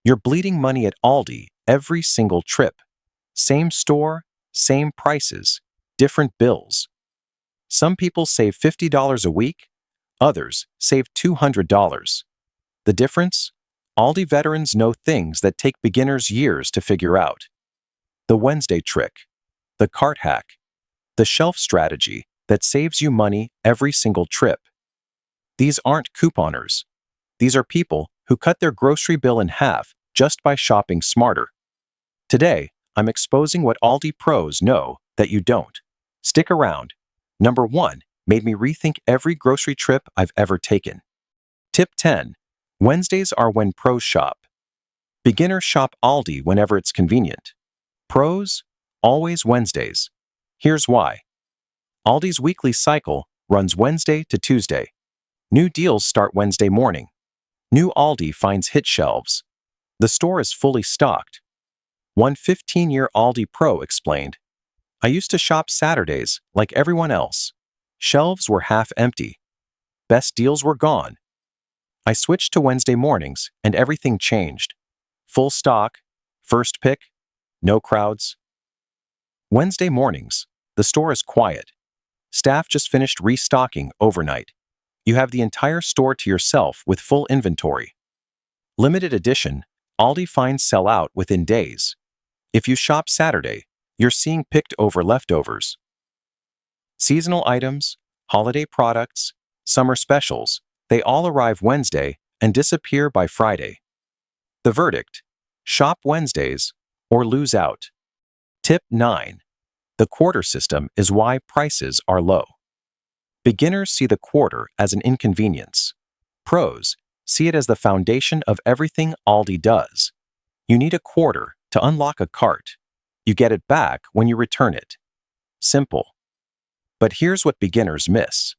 You're bleeding money at Aldi every single trip. Same store, same prices, different bills. Some people save $50 a week, others save $200. The difference? Aldi veterans know things that take beginners years to figure out. The Wednesday trick, the cart hack, the shelf strategy that saves you money every single trip. These aren't couponers. These are people who cut their grocery bill in half just by shopping smarter. Today, I'm exposing what Aldi pros know that you don't. Stick around. Number 1 made me rethink every grocery trip I've ever taken. Tip 10. Wednesdays are when pros shop. Beginners shop Aldi whenever it's convenient. Pros? Always Wednesdays. Here's why. Aldi's weekly cycle runs Wednesday to Tuesday. New deals start Wednesday morning. New Aldi Finds hit shelves. The store is fully stocked. One 15-year Aldi pro explained, "I used to shop Saturdays like everyone else. Shelves were half empty. Best deals were gone. I switched to Wednesday mornings and everything changed. Full stock, first pick, no crowds." Wednesday mornings, the store is quiet. Staff just finished restocking overnight. You have the entire store to yourself with full inventory. Limited edition, Aldi Finds sell out within days. If you shop Saturday, you're seeing picked over leftovers. Seasonal items, holiday products, summer specials, they all arrive Wednesday and disappear by Friday. The verdict: shop Wednesdays or lose out. Tip 9. The quarter system is why prices are low. Beginners see the quarter as an inconvenience. Pros see it as the foundation of everything Aldi does. You need a quarter to unlock a cart. You get it back when you return it. Simple. But here's what beginners miss.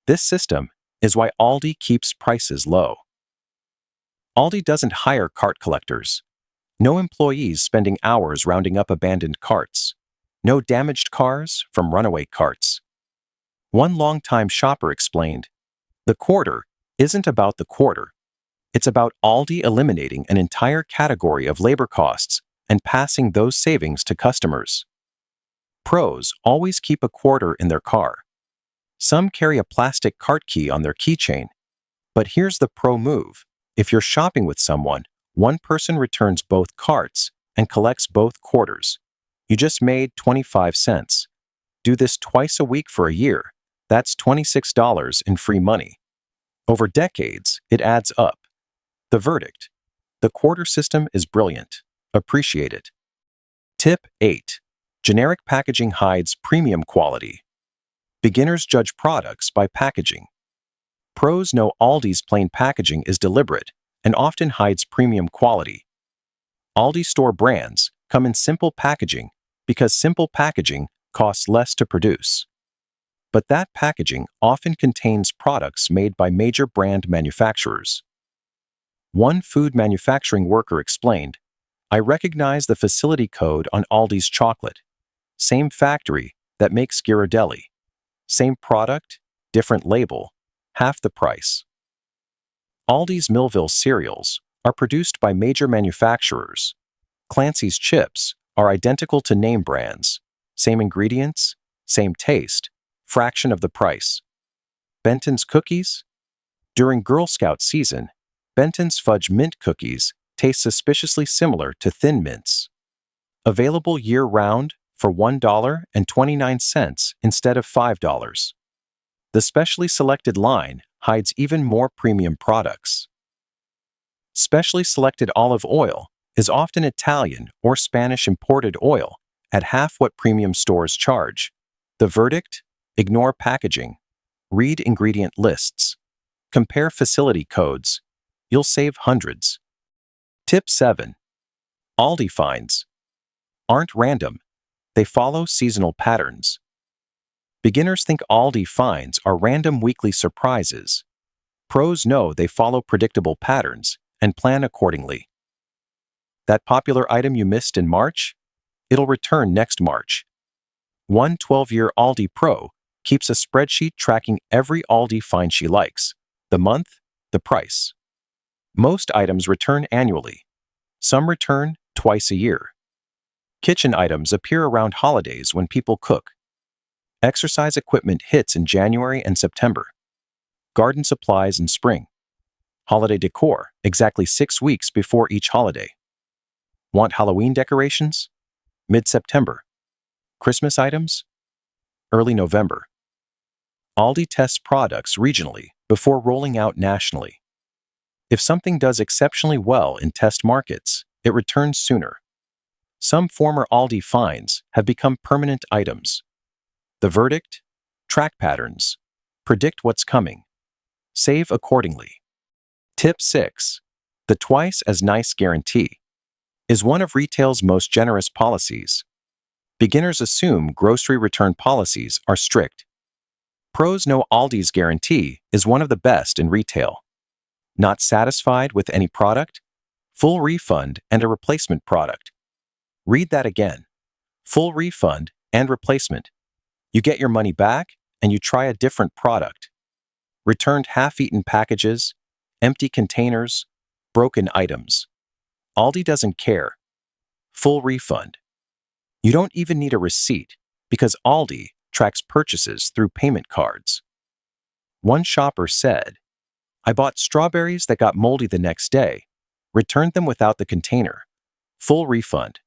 This system is why Aldi keeps prices low. Aldi doesn't hire cart collectors. No employees spending hours rounding up abandoned carts. No damaged cars from runaway carts. One longtime shopper explained, "The quarter isn't about the quarter. It's about Aldi eliminating an entire category of labor costs and passing those savings to customers." Pros always keep a quarter in their car. Some carry a plastic cart key on their keychain. But here's the pro move. If you're shopping with someone, one person returns both carts and collects both quarters. You just made 25 cents. Do this twice a week for a year. That's $26 in free money. Over decades, it adds up. The verdict: the quarter system is brilliant. Appreciate it. Tip 8. Generic packaging hides premium quality. Beginners judge products by packaging. Pros know Aldi's plain packaging is deliberate and often hides premium quality. Aldi store brands come in simple packaging because simple packaging costs less to produce. But that packaging often contains products made by major brand manufacturers. One food manufacturing worker explained, "I recognize the facility code on Aldi's chocolate. Same factory that makes Ghirardelli. Same product, different label, half the price." Aldi's Millville cereals are produced by major manufacturers. Clancy's chips are identical to name brands. Same ingredients, same taste, fraction of the price. Benton's cookies? During Girl Scout season, Benton's fudge mint cookies taste suspiciously similar to Thin Mints. Available year-round for $1.29 instead of $5. The specially selected line hides even more premium products. Specially selected olive oil is often Italian or Spanish imported oil at half what premium stores charge. The verdict? Ignore packaging. Read ingredient lists. Compare facility codes. You'll save hundreds. Tip 7. Aldi Finds aren't random. They follow seasonal patterns. Beginners think Aldi Finds are random weekly surprises. Pros know they follow predictable patterns and plan accordingly. That popular item you missed in March? It'll return next March. One 12-year Aldi pro keeps a spreadsheet tracking every Aldi find she likes, the month, the price. Most items return annually. Some return twice a year. Kitchen items appear around holidays when people cook. Exercise equipment hits in January and September. Garden supplies in spring. Holiday decor exactly 6 weeks before each holiday. Want Halloween decorations? Mid-September. Christmas items? Early November. Aldi tests products regionally before rolling out nationally. If something does exceptionally well in test markets, it returns sooner. Some former Aldi finds have become permanent items. The verdict? Track patterns. Predict what's coming. Save accordingly. Tip 6. The twice as nice guarantee is one of retail's most generous policies. Beginners assume grocery return policies are strict. Pros know Aldi's guarantee is one of the best in retail. Not satisfied with any product? Full refund and a replacement product. Read that again. Full refund and replacement. You get your money back and you try a different product. Returned half-eaten packages, empty containers, broken items. Aldi doesn't care. Full refund. You don't even need a receipt because Aldi tracks purchases through payment cards. One shopper said, "I bought strawberries that got moldy the next day, returned them without the container. Full refund.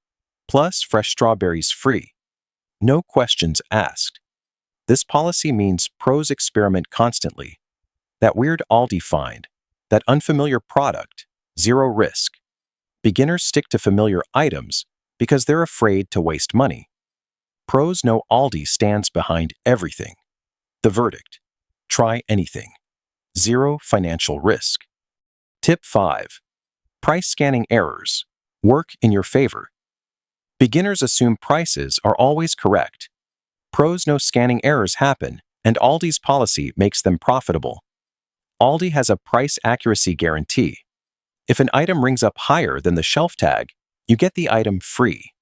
Plus fresh strawberries free. No questions asked." This policy means pros experiment constantly. That weird Aldi find, that unfamiliar product, zero risk. Beginners stick to familiar items because they're afraid to waste money. Pros know Aldi stands behind everything. The verdict: try anything. Zero financial risk. Tip 5. Price scanning errors work in your favor. Beginners assume prices are always correct. Pros know scanning errors happen, and Aldi's policy makes them profitable. Aldi has a price accuracy guarantee. If an item rings up higher than the shelf tag, you get the item free.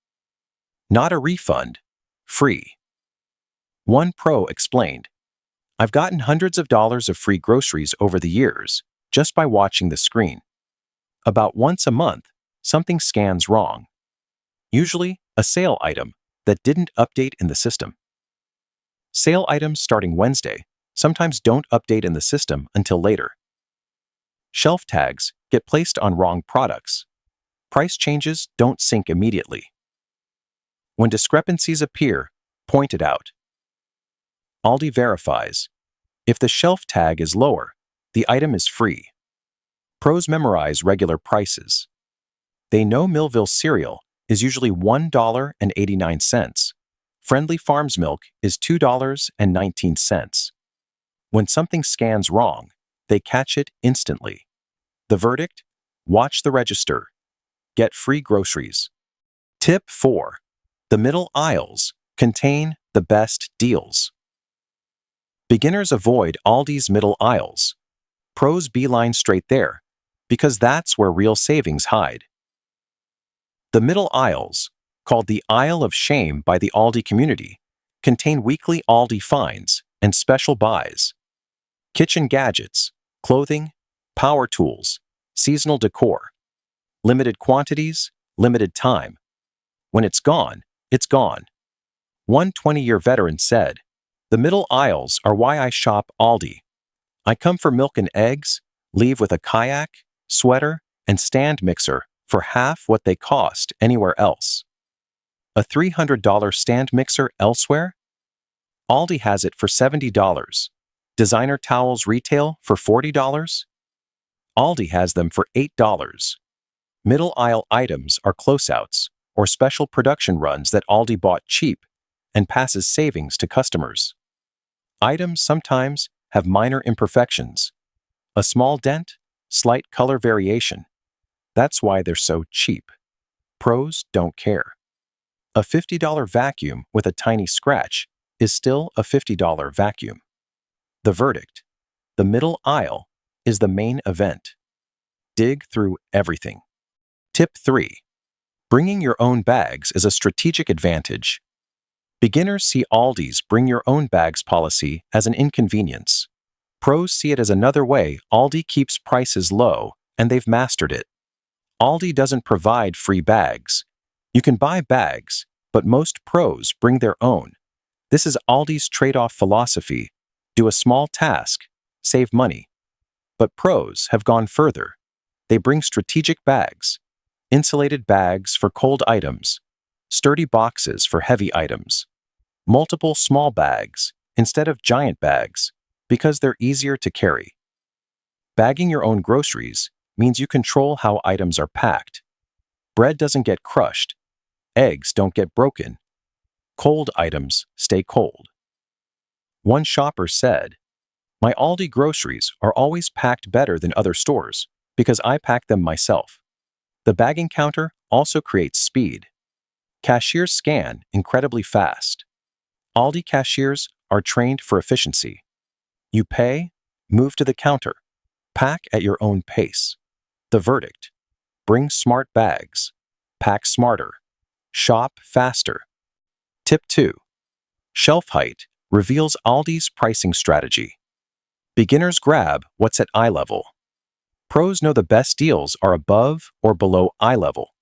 Not a refund, free. One pro explained, "I've gotten hundreds of dollars of free groceries over the years just by watching the screen. About once a month, something scans wrong. Usually, a sale item that didn't update in the system. Sale items starting Wednesday sometimes don't update in the system until later. Shelf tags get placed on wrong products. Price changes don't sync immediately. When discrepancies appear, point it out. Aldi verifies. If the shelf tag is lower, the item is free. Pros memorize regular prices. They know Millville cereal is usually $1.89. Friendly Farms milk is $2.19. When something scans wrong, they catch it instantly. The verdict? Watch the register. Get free groceries. Tip 4. The middle aisles contain the best deals. Beginners avoid Aldi's middle aisles. Pros beeline straight there, because that's where real savings hide. The middle aisles, called the Aisle of Shame by the Aldi community, contain weekly Aldi finds and special buys. Kitchen gadgets, clothing, power tools, seasonal decor. Limited quantities, limited time. When it's gone, it's gone. One 20-year veteran said, "The middle aisles are why I shop Aldi. I come for milk and eggs, leave with a kayak, sweater, and stand mixer for half what they cost anywhere else." A $300 stand mixer elsewhere? Aldi has it for $70. Designer towels retail for $40? Aldi has them for $8. Middle aisle items are closeouts or special production runs that Aldi bought cheap and passes savings to customers. Items sometimes have minor imperfections. A small dent, slight color variation. That's why they're so cheap. Pros don't care. A $50 vacuum with a tiny scratch is still a $50 vacuum. The verdict: the middle aisle is the main event. Dig through everything. Tip 3. Bringing your own bags is a strategic advantage. Beginners see Aldi's bring your own bags policy as an inconvenience. Pros see it as another way Aldi keeps prices low, and they've mastered it. Aldi doesn't provide free bags. You can buy bags, but most pros bring their own. This is Aldi's trade-off philosophy. Do a small task, save money. But pros have gone further. They bring strategic bags, insulated bags for cold items, sturdy boxes for heavy items, multiple small bags instead of giant bags because they're easier to carry. Bagging your own groceries means you control how items are packed. Bread doesn't get crushed. Eggs don't get broken. Cold items stay cold. One shopper said, "My Aldi groceries are always packed better than other stores because I pack them myself." The bagging counter also creates speed. Cashiers scan incredibly fast. Aldi cashiers are trained for efficiency. You pay, move to the counter, pack at your own pace. The verdict: bring smart bags, pack smarter, shop faster. Tip 2. Shelf height reveals Aldi's pricing strategy. Beginners grab what's at eye level. Pros know the best deals are above or below eye level.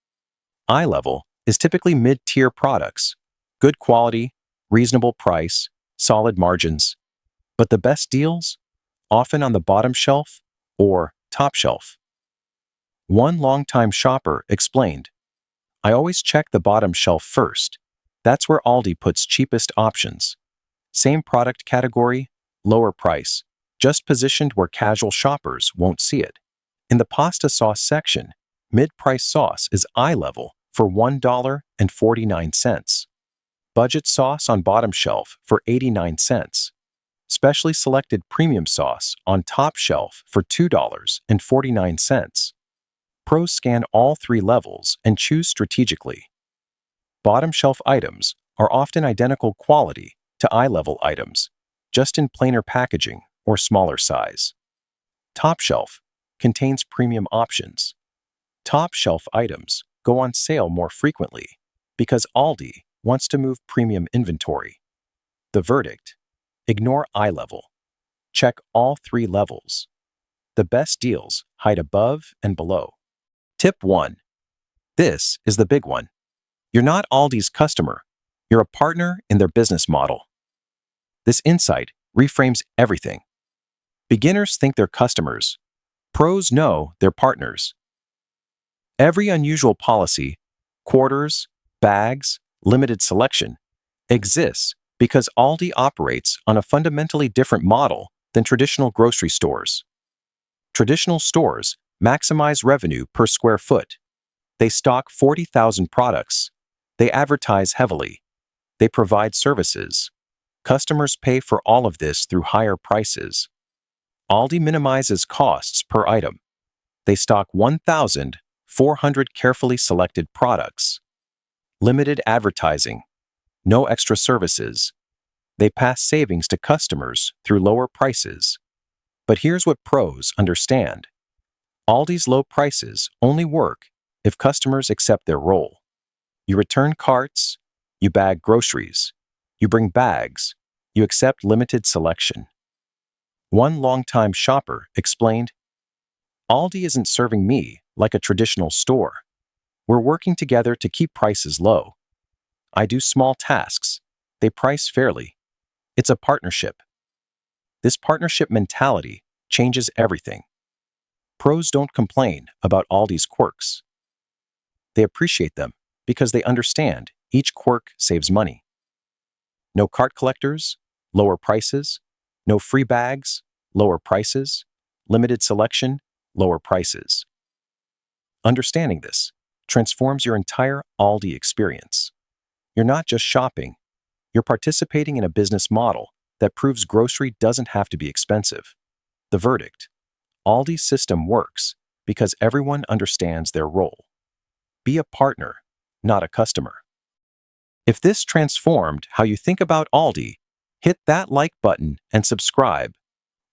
Eye level is typically mid-tier products, good quality, reasonable price, solid margins. But the best deals? Often on the bottom shelf or top shelf. One longtime shopper explained, "I always check the bottom shelf first. That's where Aldi puts cheapest options. Same product category, lower price, just positioned where casual shoppers won't see it. In the pasta sauce section, mid-price sauce is eye level for $1.49. Budget sauce on bottom shelf for 89 cents. Specially selected premium sauce on top shelf for $2.49. Pros scan all three levels and choose strategically. Bottom shelf items are often identical quality to eye-level items, just in plainer packaging or smaller size. Top shelf contains premium options. Top shelf items go on sale more frequently because Aldi wants to move premium inventory. The verdict: ignore eye level. Check all three levels. The best deals hide above and below. Tip 1. This is the big one. You're not Aldi's customer. You're a partner in their business model. This insight reframes everything. Beginners think they're customers. Pros know they're partners. Every unusual policy, quarters, bags, limited selection, exists because Aldi operates on a fundamentally different model than traditional grocery stores. Traditional stores maximize revenue per square foot. They stock 40,000 products. They advertise heavily. They provide services. Customers pay for all of this through higher prices. Aldi minimizes costs per item. They stock 1,400 carefully selected products. Limited advertising. No extra services. They pass savings to customers through lower prices. But here's what pros understand. Aldi's low prices only work if customers accept their role. You return carts, you bag groceries, you bring bags, you accept limited selection. One longtime shopper explained, "Aldi isn't serving me like a traditional store. We're working together to keep prices low. I do small tasks. They price fairly. It's a partnership." This partnership mentality changes everything. Pros don't complain about Aldi's quirks. They appreciate them because they understand each quirk saves money. No cart collectors, lower prices. No free bags, lower prices. Limited selection, lower prices. Understanding this transforms your entire Aldi experience. You're not just shopping. You're participating in a business model that proves grocery doesn't have to be expensive. The verdict: Aldi's system works because everyone understands their role. Be a partner, not a customer. If this transformed how you think about Aldi, hit that like button and subscribe.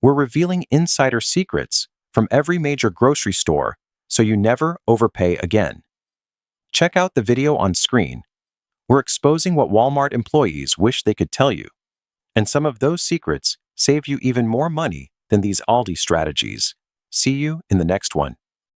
We're revealing insider secrets from every major grocery store so you never overpay again. Check out the video on screen. We're exposing what Walmart employees wish they could tell you. And some of those secrets save you even more money than these Aldi strategies. See you in the next one.